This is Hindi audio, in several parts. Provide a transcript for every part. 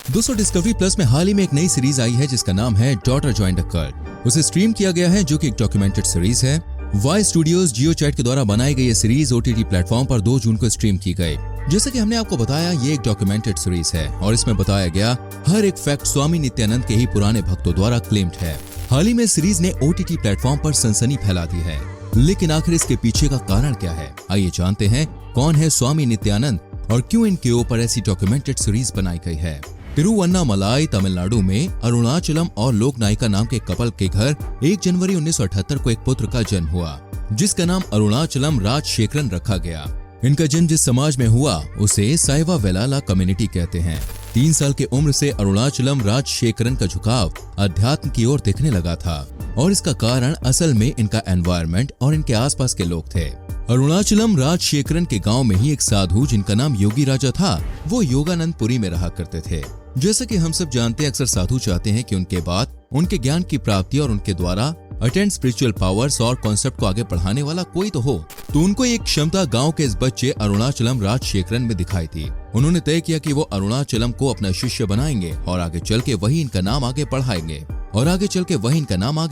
दोस्तों, डिस्कवरी प्लस में हाल ही में एक नई सीरीज आई है जिसका नाम है डॉटर जॉइंड अ कल्ट। उसे स्ट्रीम किया गया है जो कि एक डॉक्यूमेंटेड सीरीज है। वाई स्टूडियोज जियो चैट के द्वारा बनाई गई ये सीरीज ओटीटी प्लेटफॉर्म पर 2 जून को स्ट्रीम की गई। जैसा कि हमने आपको बताया, ये एक डॉक्यूमेंटेड सीरीज है और इसमें बताया गया हर एक फैक्ट स्वामी नित्यानंद के ही पुराने भक्तों द्वारा क्लेम्ड है। हाल ही में सीरीज ने ओटीटी प्लेटफॉर्म पर सनसनी फैला दी है, लेकिन आखिर इसके पीछे का कारण क्या है? आइए जानते हैं कौन है स्वामी नित्यानंद और क्यों इनके ऊपर ऐसी डॉक्यूमेंटेड सीरीज बनाई गई है। तिरुवन्नामलाई तमिलनाडु में अरुणाचलम और लोक नायिका नाम के कपल के घर 1 जनवरी 1978 को एक पुत्र का जन्म हुआ, जिसका नाम अरुणाचलम राजशेखरन रखा गया। इनका जन्म जिस समाज में हुआ उसे साइवा वेलाला कम्युनिटी कहते हैं। 3 साल के उम्र से अरुणाचलम राजशेखरन का झुकाव अध्यात्म की ओर दिखने लगा था और इसका कारण असल में इनका एनवायरनमेंट और इनके आसपास के लोग थे। अरुणाचलम राजशेखरन के गांव में ही एक साधु जिनका नाम योगी राजा था, वो योगानंदपुरी में रहा करते थे। जैसा कि हम सब जानते हैं, अक्सर साधु चाहते हैं कि उनके बाद उनके ज्ञान की प्राप्ति और उनके द्वारा अटेंड स्पिरिचुअल पावर्स और कॉन्सेप्ट को आगे बढ़ाने वाला कोई तो हो। तो उनको एक क्षमता गांव के इस बच्चे अरुणाचलम राजशेखरन में दिखाई थी। उन्होंने तय किया कि वो अरुणाचलम को अपना शिष्य बनाएंगे और आगे चल के वही इनका नाम आगे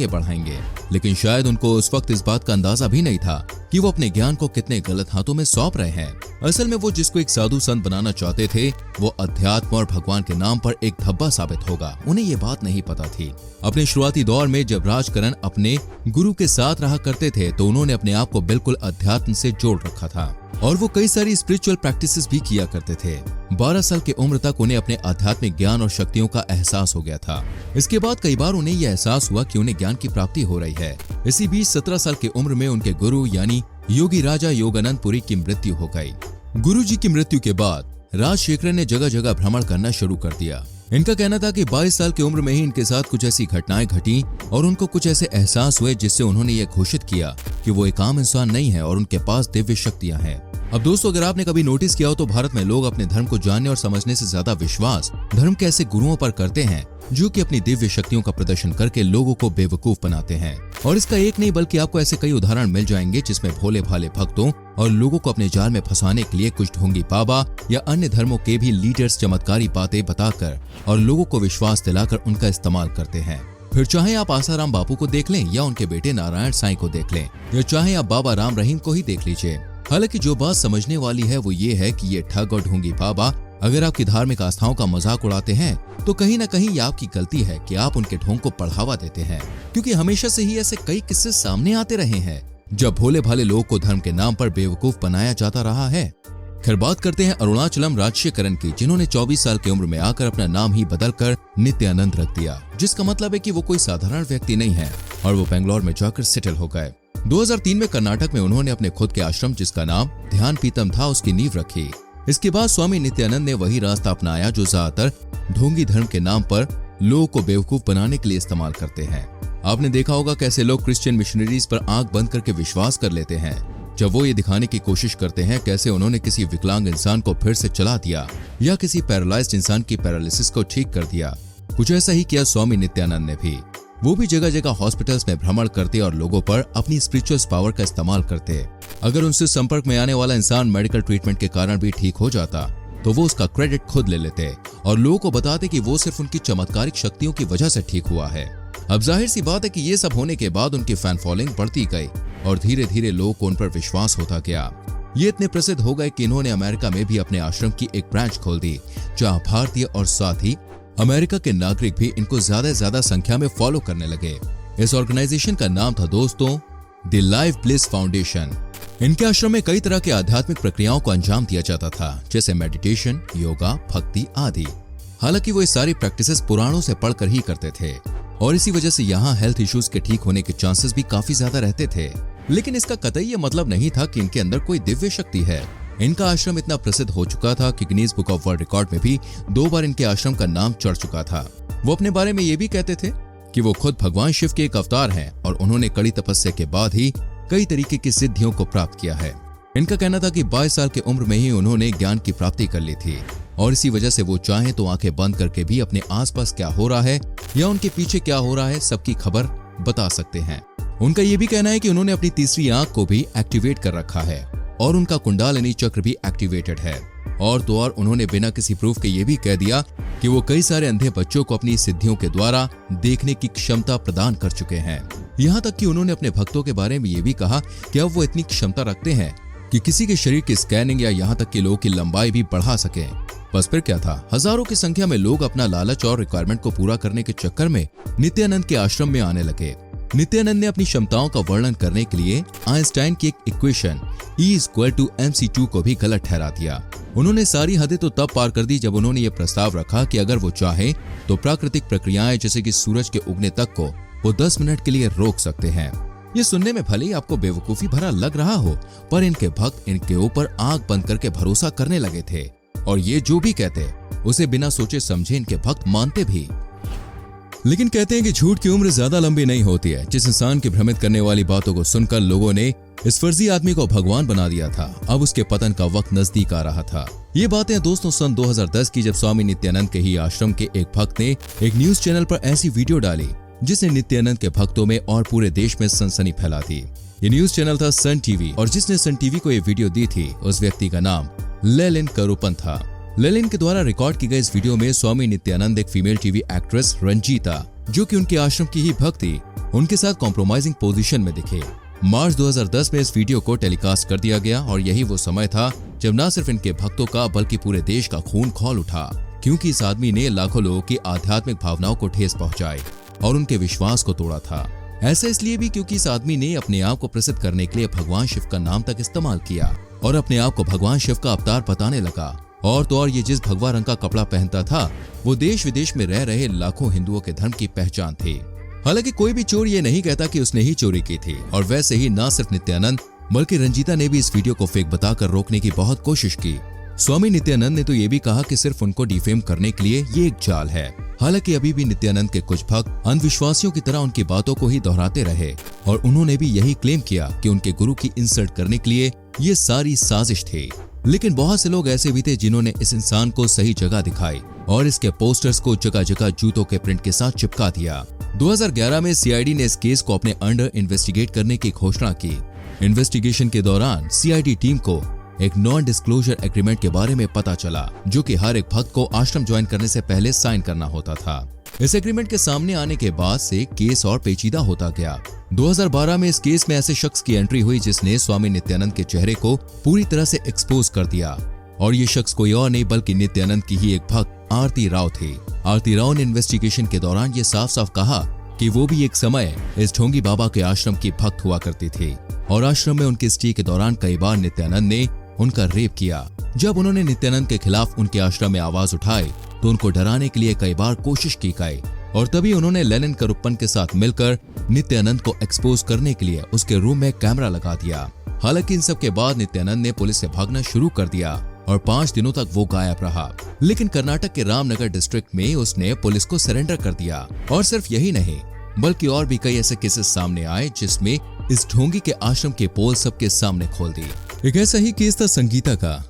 बढ़ाएंगे। लेकिन शायद उनको उस वक्त इस बात का अंदाजा भी नहीं था कि वो अपने ज्ञान को कितने गलत हाथों में सौंप रहे हैं। असल में वो जिसको एक साधु संत बनाना चाहते थे, वो अध्यात्म और भगवान के नाम पर एक धब्बा साबित होगा। उन्हें ये बात नहीं पता थी। अपने शुरुआती दौर में जब राजकरण अपने गुरु के साथ रहा करते थे, तो उन्होंने अपने आप को बिल्कुल अध्यात्म से जोड़ रखा था और वो कई सारी स्पिरिचुअल प्रैक्टिसेस भी किया करते थे। 12 साल की उम्र तक उन्हें अपने आध्यात्मिक ज्ञान और शक्तियों का एहसास हो गया था। इसके बाद कई बार उन्हें यह एहसास हुआ कि उन्हें ज्ञान की प्राप्ति हो रही है। इसी बीच 17 साल की उम्र में उनके गुरु यानी योगी राजा योगानंदपुरी की मृत्यु हो गई। गुरु जी की मृत्यु के बाद राजशेखरन ने जगह जगह भ्रमण करना शुरू कर दिया। इनका कहना था कि 22 साल की उम्र में ही इनके साथ कुछ ऐसी घटनाएं घटी और उनको कुछ ऐसे एहसास हुए जिससे उन्होंने ये घोषित किया कि वो एक आम इंसान नहीं है और उनके पास दिव्य शक्तियां हैं। अब दोस्तों, अगर आपने कभी नोटिस किया हो तो भारत में लोग अपने धर्म को जानने और समझने से ज्यादा विश्वास धर्म के ऐसे गुरुओं पर करते हैं जो कि अपनी दिव्य शक्तियों का प्रदर्शन करके लोगों को बेवकूफ बनाते हैं। और इसका एक नहीं बल्कि आपको ऐसे कई उदाहरण मिल जाएंगे जिसमें भोले भाले भक्तों और लोगों को अपने जाल में फंसाने के लिए कुछ ढोंगी बाबा या अन्य धर्मों के भी लीडर्स चमत्कारी बातें बताकर और लोगों को विश्वास दिलाकर उनका इस्तेमाल करते हैं। फिर चाहे आप आसाराम बापू को देख लें या उनके बेटे नारायण साईं को देख लें या चाहे आप बाबा राम रहीम को ही देख लीजिए। हालांकि जो बात समझने वाली है वो ये है कि ये ठग और ढोंगी बाबा अगर आपकी धार्मिक आस्थाओं का मजाक उड़ाते हैं तो कहीं न कहीं ये आपकी गलती है कि आप उनके ढोंग को बढ़ावा देते हैं, क्योंकि हमेशा से ही ऐसे कई किस्से सामने आते रहे हैं जब भोले भाले लोगों को धर्म के नाम पर बेवकूफ बनाया जाता रहा है। खैर, बात करते हैं अरुणाचलम राजशेखरन की, जिन्होंने 24 साल की उम्र में आकर अपना नाम ही बदलकर नित्यानंद रख दिया, जिसका मतलब है कि वो कोई साधारण व्यक्ति नहीं है और वो बेंगलोर में जाकर सेटल हो गए। 2003 में कर्नाटक में उन्होंने अपने खुद के आश्रम, जिसका नाम ध्यान पीतम था, उसकी नींव रखी। इसके बाद स्वामी नित्यानंद ने वही रास्ता अपनाया जो ज्यादातर ढोंगी धर्म के नाम पर लोगों को बेवकूफ बनाने के लिए इस्तेमाल करते हैं। आपने देखा होगा कैसे लोग क्रिश्चियन मिशनरीज पर आंख बंद करके विश्वास कर लेते हैं जब वो ये दिखाने की कोशिश करते हैं कैसे उन्होंने किसी विकलांग इंसान को फिर से चला दिया या किसी पैरालाइज्ड इंसान की पैरालिसिस को ठीक कर दिया। कुछ ऐसा ही किया स्वामी नित्यानंद ने भी। वो भी जगह जगह हॉस्पिटल्स में भ्रमण करते और लोगों पर अपनी स्पिरिचुअल पावर का इस्तेमाल करते। अगर उनसे संपर्क में आने वाला इंसान मेडिकल ट्रीटमेंट के कारण भी ठीक हो जाता तो वो उसका क्रेडिट खुद ले लेते और लोगों को बताते कि वो सिर्फ उनकी चमत्कारिक शक्तियों की वजह से ठीक हुआ है। अब जाहिर सी बात है कि ये सब होने के बाद उनकी फैन फॉलोइंग बढ़ती गई और धीरे धीरे लोगों को उन पर विश्वास होता गया। ये इतने प्रसिद्ध हो गए कि इन्होंने अमेरिका में भी अपने आश्रम की एक ब्रांच खोल दी, जहाँ भारतीय और साथ ही अमेरिका के नागरिक भी इनको ज्यादा संख्या में फॉलो करने लगे। इस ऑर्गेनाइजेशन का नाम था दोस्तों द लाइफ ब्लिस फाउंडेशन। इनके आश्रम में कई तरह के आध्यात्मिक प्रक्रियाओं को अंजाम दिया जाता था, जैसे मेडिटेशन, योगा, भक्ति आदि। हालांकि वो ये सारी प्रैक्टिसेस पुराणों से पढ़कर ही करते थे और इसी वजह से यहाँ हेल्थ इश्यूज के ठीक होने के चांसेस भी काफी ज्यादा रहते थे। लेकिन इसका कतई ये मतलब नहीं था कि इनके अंदर कोई दिव्य शक्ति है। इनका आश्रम इतना प्रसिद्ध हो चुका था कि Guinness book of world record में भी 2 बार इनके आश्रम का नाम चढ़ चुका था। वो अपने बारे में ये भी कहते थे कि वो खुद भगवान शिव के एक अवतार हैं और उन्होंने कड़ी तपस्या के बाद ही कई तरीके की सिद्धियों को प्राप्त किया है। इनका कहना था कि 22 साल की उम्र में ही उन्होंने ज्ञान की प्राप्ति कर ली थी और इसी वजह से वो चाहे तो आंखें बंद करके भी अपने आसपास क्या हो रहा है या उनके पीछे क्या हो रहा है सबकी खबर बता सकते हैं। उनका ये भी कहना है कि उन्होंने अपनी तीसरी आंख को भी एक्टिवेट कर रखा है और उनका कुंडलिनी चक्र भी एक्टिवेटेड है। और तो और उन्होंने बिना किसी प्रूफ के ये भी कह दिया कि वो कई सारे अंधे बच्चों को अपनी सिद्धियों के द्वारा देखने की क्षमता प्रदान कर चुके हैं। यहाँ तक कि उन्होंने अपने भक्तों के बारे में ये भी कहा कि अब वो इतनी क्षमता रखते हैं कि किसी के शरीर की स्कैनिंग या यहाँ तक कि लोगों की लंबाई भी बढ़ा सके। बस फिर क्या था, हजारों की संख्या में लोग अपना लालच और रिक्वायरमेंट को पूरा करने के चक्कर में नित्यानंद के आश्रम में आने लगे। नित्यानंद ने अपनी क्षमताओं का वर्णन करने के लिए आइंस्टाइन की एक इक्वेशन E=mc2 को भी गलत ठहरा दिया। उन्होंने सारी हदें तो तब पार कर दी जब उन्होंने ये प्रस्ताव रखा कि अगर वो चाहे तो प्राकृतिक प्रक्रियाएं जैसे कि सूरज के उगने तक को वो 10 मिनट के लिए रोक सकते हैं। ये सुनने में भले ही आपको बेवकूफी भरा लग रहा हो, पर इनके भक्त इनके ऊपर आंख बंद करके भरोसा करने लगे थे और ये जो भी कहते उसे बिना सोचे समझे इनके भक्त मानते भी। लेकिन कहते हैं कि झूठ की उम्र ज्यादा लंबी नहीं होती है। जिस इंसान की भ्रमित करने वाली बातों को सुनकर लोगों ने इस फर्जी आदमी को भगवान बना दिया था, अब उसके पतन का वक्त नजदीक आ रहा था। ये बातें दोस्तों सन 2010 की, जब स्वामी नित्यानंद के ही आश्रम के एक भक्त ने एक न्यूज चैनल पर ऐसी वीडियो डाली जिसने नित्यानंद के भक्तों में और पूरे देश में सनसनी फैला दी। ये न्यूज चैनल था सन टीवी और जिसने सन टीवी को ये वीडियो दी थी उस व्यक्ति का नाम लेलिन करुपन था। लेलिन के द्वारा रिकॉर्ड की गई इस वीडियो में स्वामी नित्यानंद एक फीमेल टीवी एक्ट्रेस रंजीता, जो कि उनके आश्रम की ही भक्त थी, उनके साथ कॉम्प्रोमाइजिंग पोजीशन में दिखे। मार्च 2010 में इस वीडियो को टेलीकास्ट कर दिया गया और यही वो समय था जब न सिर्फ इनके भक्तों का बल्कि पूरे देश का खून खौल उठा, क्योंकि इस आदमी ने लाखों लोगों की आध्यात्मिक भावनाओं को ठेस पहुंचाई और उनके विश्वास को तोड़ा था। ऐसा इसलिए भी क्योंकि इस आदमी ने अपने आप को प्रसिद्ध करने के लिए भगवान शिव का नाम तक इस्तेमाल किया और अपने आप को भगवान शिव का अवतार बताने लगा। और तो और ये जिस भगवा रंग का कपड़ा पहनता था वो देश विदेश में रह रहे लाखों हिंदुओं के धर्म की पहचान थी। हालांकि कोई भी चोर ये नहीं कहता कि उसने ही चोरी की थी। और वैसे ही न सिर्फ नित्यानंद बल्कि रंजीता ने भी इस वीडियो को फेक बताकर रोकने की बहुत कोशिश की। स्वामी नित्यानंद ने तो ये भी कहा कि सिर्फ उनको डिफेम करने के लिए ये एक जाल है। हालांकि अभी भी नित्यानंद के कुछ भक्त अंधविश्वासियों की तरह उनकी बातों को ही दोहराते रहे और उन्होंने भी यही क्लेम किया कि उनके गुरु की इंसल्ट करने के लिए ये सारी साजिश थी। लेकिन बहुत से लोग ऐसे भी थे जिन्होंने इस इंसान को सही जगह दिखाई और इसके पोस्टर्स को जगह जगह जूतों के प्रिंट के साथ चिपका दिया। 2011 में सीआईडी ने इस केस को अपने अंडर इन्वेस्टिगेट करने की घोषणा की। इन्वेस्टिगेशन के दौरान सीआईडी टीम को एक नॉन डिस्क्लोजर एग्रीमेंट के बारे में पता चला, जो कि हर एक भक्त को आश्रम ज्वाइन करने से पहले साइन करना होता था। इस एग्रीमेंट के सामने आने के बाद से केस और पेचीदा होता गया। 2012 में इस केस में ऐसे शख्स की एंट्री हुई जिसने स्वामी नित्यानंद के चेहरे को पूरी तरह से एक्सपोज कर दिया और ये शख्स कोई और नहीं बल्कि नित्यानंद की ही एक भक्त आरती राव थी। आरती राव ने इन्वेस्टिगेशन के दौरान ये साफ साफ कहा कि वो भी एक समय इस ढोंगी बाबा के आश्रम की भक्त हुआ करती थी और आश्रम में उनकी स्टे के दौरान कई बार नित्यानंद ने उनका रेप किया। जब उन्होंने नित्यानंद के खिलाफ उनके आश्रम में आवाज उठाई तो उनको डराने के लिए कई बार कोशिश की गई और तभी उन्होंने लेलिन करुप्पन के साथ मिलकर नित्यानंद को एक्सपोज करने के लिए उसके रूम में कैमरा लगा दिया। हालांकि इन सब के बाद नित्यानंद ने पुलिस से भागना शुरू कर दिया और 5 दिनों तक वो गायब रहा। लेकिन कर्नाटक के रामनगर डिस्ट्रिक्ट में उसने पुलिस को सरेंडर कर दिया। और सिर्फ यही नहीं बल्कि और भी कई ऐसे केसेस सामने आए जिसमें इस ढोंगी के आश्रम के पोल सबके सामने खोल दी। एक ऐसा ही केस था संगीता का,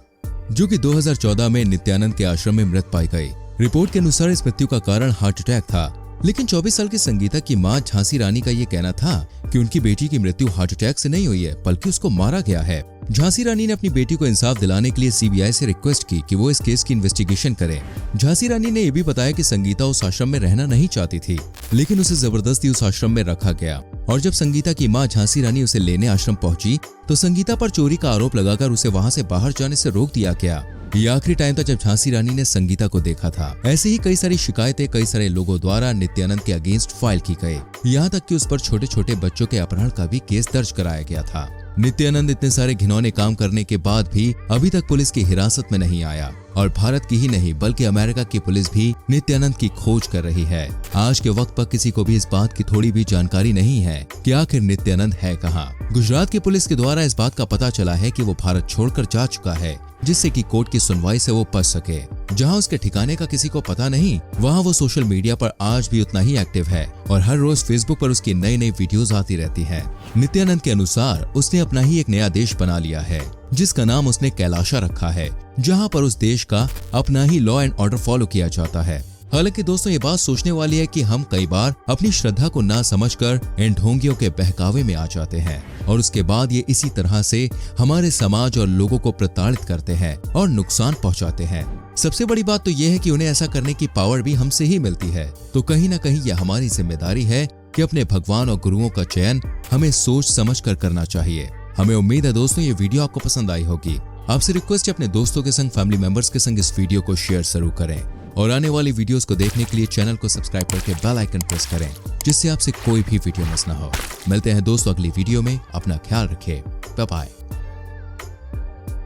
जो कि 2014 में नित्यानंद के आश्रम में मृत पाई गई। रिपोर्ट के अनुसार इस मृत्यु का कारण हार्ट अटैक था। लेकिन 24 साल की संगीता की मां झांसी रानी का ये कहना था कि उनकी बेटी की मृत्यु हार्ट अटैक से नहीं हुई है बल्कि उसको मारा गया है। झांसी रानी ने अपनी बेटी को इंसाफ दिलाने के लिए सीबीआई से रिक्वेस्ट की कि वो इस केस की इन्वेस्टिगेशन करे। झांसी रानी ने यह भी बताया कि संगीता उस आश्रम में रहना नहीं चाहती थी, लेकिन उसे जबरदस्ती उस आश्रम में रखा गया। और जब संगीता की मां झांसी रानी उसे लेने आश्रम पहुंची तो संगीता पर चोरी का आरोप लगाकर उसे वहां से बाहर जाने से रोक दिया गया। ये आखिरी टाइम था जब झांसी रानी ने संगीता को देखा था। ऐसे ही कई सारी शिकायतें कई सारे लोगों द्वारा नित्यानंद के अगेंस्ट फाइल की गई, यहाँ तक कि उस पर छोटे छोटे बच्चों के अपहरण का भी केस दर्ज कराया गया था। नित्यानंद इतने सारे घिनौने काम करने के बाद भी अभी तक पुलिस की हिरासत में नहीं आया और भारत की ही नहीं बल्कि अमेरिका की पुलिस भी नित्यानंद की खोज कर रही है। आज के वक्त पर किसी को भी इस बात की थोड़ी भी जानकारी नहीं है कि आखिर नित्यानंद है कहाँ। गुजरात की पुलिस के द्वारा इस बात का पता चला है कि वो भारत छोड़कर जा चुका है, जिससे कि कोर्ट की सुनवाई से वो बच सके। जहां उसके ठिकाने का किसी को पता नहीं, वहां वो सोशल मीडिया पर आज भी उतना ही एक्टिव है और हर रोज फेसबुक पर उसकी नई नई वीडियोस आती रहती हैं। नित्यानंद के अनुसार उसने अपना ही एक नया देश बना लिया है जिसका नाम उसने कैलाशा रखा है, जहां पर उस देश का अपना ही लॉ एंड ऑर्डर फॉलो किया जाता है। हालांकि दोस्तों ये बात सोचने वाली है कि हम कई बार अपनी श्रद्धा को ना समझकर इन ढोंगियों के बहकावे में आ जाते हैं और उसके बाद ये इसी तरह से हमारे समाज और लोगों को प्रताड़ित करते हैं और नुकसान पहुंचाते हैं। सबसे बड़ी बात तो यह है कि उन्हें ऐसा करने की पावर भी हमसे ही मिलती है। तो कहीं ना कहीं यह हमारी जिम्मेदारी है कि अपने भगवान और गुरुओं का चयन हमें सोच समझ कर करना चाहिए। हमें उम्मीद है दोस्तों ये वीडियो आपको पसंद आई होगी। आपसे रिक्वेस्ट है अपने दोस्तों के संग, फैमिली मेंबर्स के संग इस वीडियो को शेयर जरूर करें और आने वाली वीडियोस को देखने के लिए चैनल को सब्सक्राइब करके बेल आइकन प्रेस करें, जिससे आपसे कोई भी वीडियो मिस ना हो। मिलते हैं दोस्तों अगली वीडियो में। अपना ख्याल रखें। Bye bye.